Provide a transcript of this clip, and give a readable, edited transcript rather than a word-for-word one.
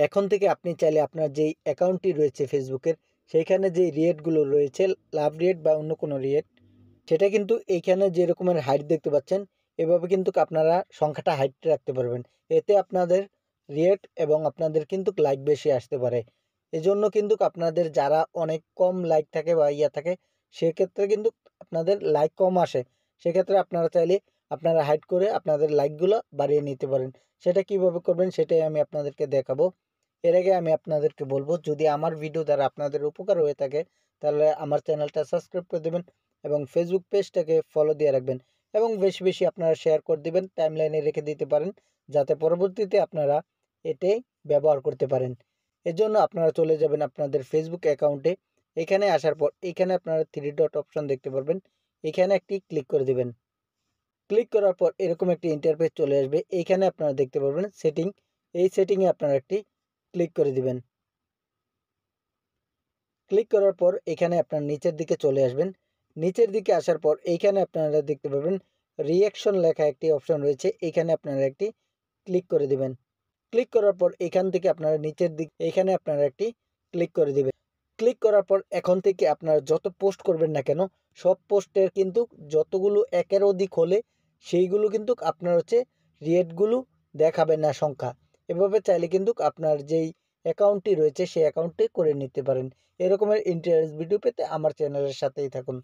এখন থেকে আপনি চাইলে আপনার যেই অ্যাকাউন্টটি রয়েছে ফেসবুকের, সেইখানে যেই রিয়েটগুলো রয়েছে, লাভ রিয়েট বা অন্য কোনো রিয়েট, সেটা কিন্তু এইখানে যে রকমের হাইট দেখতে পাচ্ছেন, এভাবে কিন্তু আপনারা সংখ্যাটা হাইট রাখতে পারবেন। এতে আপনাদের রিয়েট এবং আপনাদের কিন্তু লাইক বেশি আসতে পারে। এজন্য কিন্তু আপনাদের যারা অনেক কম লাইক থাকে বা থাকে, সেক্ষেত্রে কিন্তু আপনাদের লাইক কম আসে। সেক্ষেত্রে আপনারা চাইলে আপনারা হাইড করে আপনাদের লাইকগুলো বাড়িয়ে নিতে পারেন। সেটা কিভাবে করবেন সেটাই আমি আপনাদেরকে দেখাবো। এর আগে আমি আপনাদেরকে বলবো, যদি আমার ভিডিও দ্বারা আপনাদের উপকার হয়ে থাকে, তাহলে আমার চ্যানেলটা সাবস্ক্রাইব করে দেবেন এবং ফেসবুক পেজটাকে ফলো দিয়ে রাখবেন এবং বেশি বেশি আপনারা শেয়ার করে দিবেন, টাইমলাইনে রেখে দিতে পারেন, যাতে পরবর্তীতে আপনারা এটাই ব্যবহার করতে পারেন। এজন্য আপনারা চলে যাবেন আপনাদের ফেসবুক অ্যাকাউন্টে। এখানে আসার পর এখানে আপনারা থ্রি ডট অপশন দেখতে পারবেন, এখানে একটি ক্লিক করে দিবেন। ক্লিক করার পর এরকম একটি ইন্টারফেস চলে আসবে। এইখানে আপনারা দেখতে পারবেন সেটিং, এই সেটিংয়ে আপনারা একটি ক্লিক করে দিবেন। ক্লিক করার পর এখানে আপনার নিচের দিকে চলে আসবেন। নিচের দিকে আসার পর এইখানে আপনারা দেখতে পাবেন রিঅ্যাকশন লেখা একটি অপশন রয়েছে, এইখানে আপনারা একটি ক্লিক করে দিবেন। ক্লিক করার পর এখান থেকে আপনারা নিচের দিক এইখানে আপনারা একটি ক্লিক করে দিবেন। ক্লিক করার পর এখন থেকে আপনারা যত পোস্ট করবেন না কেন, সব পোস্টের কিন্তু যতগুলো একের অধিক হলে সেইগুলো কিন্তু আপনার রিয়েটগুলো দেখাবে না সংখ্যা। এভাবে চাইলে কিন্তু আপনার যেই অ্যাকাউন্টটি রয়েছে সেই অ্যাকাউন্টে করে নিতে পারেন। এরকমের ইন্টারেস্ট ভিডিও পেতে আমার চ্যানেলের সাথেই থাকুন।